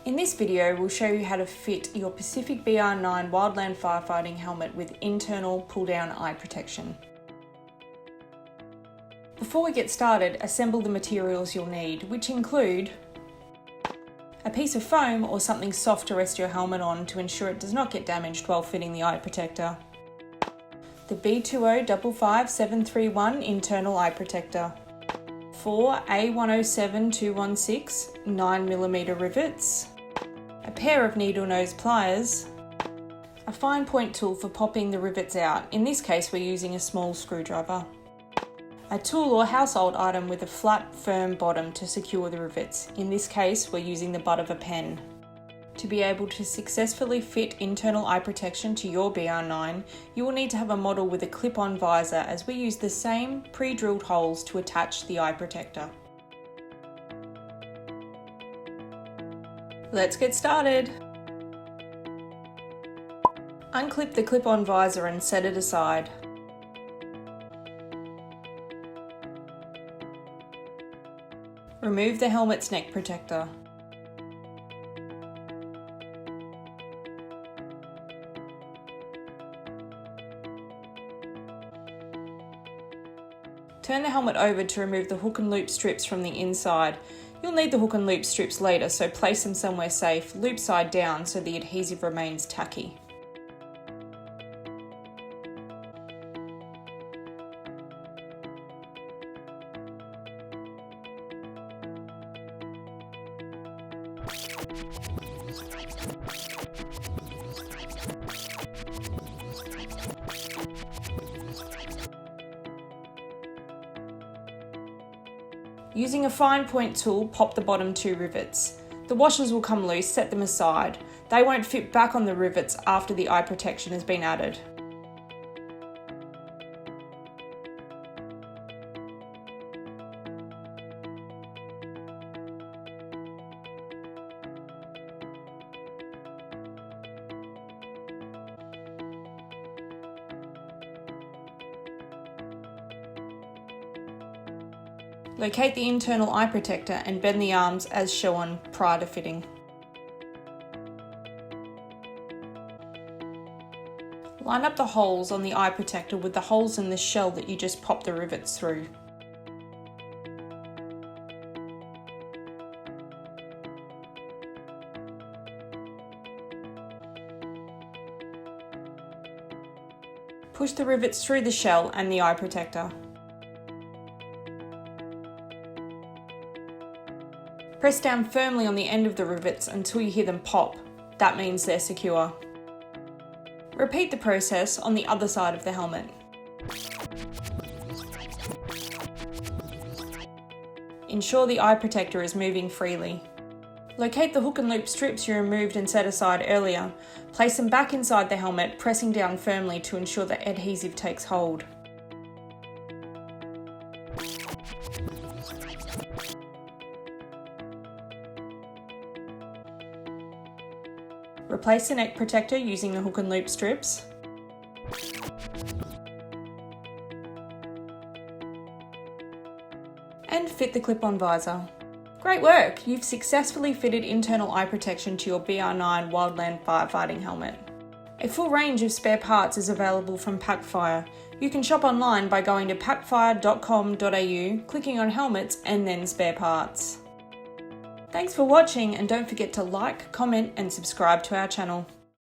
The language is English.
In this video, we'll show you how to fit your Pacific BR9 wildland firefighting helmet with internal pull-down eye protection. Before we get started, assemble the materials you'll need, which include a piece of foam or something soft to rest your helmet on to ensure it does not get damaged while fitting the eye protector, the B2055-731 internal eye protector, 4 A107216 9mm rivets, a pair of needle nose pliers, a fine point tool for popping the rivets out, in this case we're using a small screwdriver, a tool or household item with a flat, firm bottom to secure the rivets, in this case we're using the butt of a pen. To be able to successfully fit internal eye protection to your BR9, you will need to have a model with a clip-on visor, as we use the same pre-drilled holes to attach the eye protector. Let's get started! Unclip the clip-on visor and set it aside. Remove the helmet's neck protector. Turn the helmet over to remove the hook and loop strips from the inside. You'll need the hook and loop strips later, so place them somewhere safe, loop side down so the adhesive remains tacky. Using a fine point tool, pop the bottom two rivets. The washers will come loose, set them aside. They won't fit back on the rivets after the eye protection has been added. Locate the internal eye protector and bend the arms as shown prior to fitting. Line up the holes on the eye protector with the holes in the shell that you just popped the rivets through. Push the rivets through the shell and the eye protector. Press down firmly on the end of the rivets until you hear them pop. That means they're secure. Repeat the process on the other side of the helmet. Ensure the eye protector is moving freely. Locate the hook and loop strips you removed and set aside earlier. Place them back inside the helmet, pressing down firmly to ensure the adhesive takes hold. Replace the neck protector using the hook and loop strips. And fit the clip-on visor. Great work! You've successfully fitted internal eye protection to your BR9 wildland firefighting helmet. A full range of spare parts is available from Packfire. You can shop online by going to packfire.com.au, clicking on helmets and then spare parts. Thanks for watching, and don't forget to like, comment and subscribe to our channel.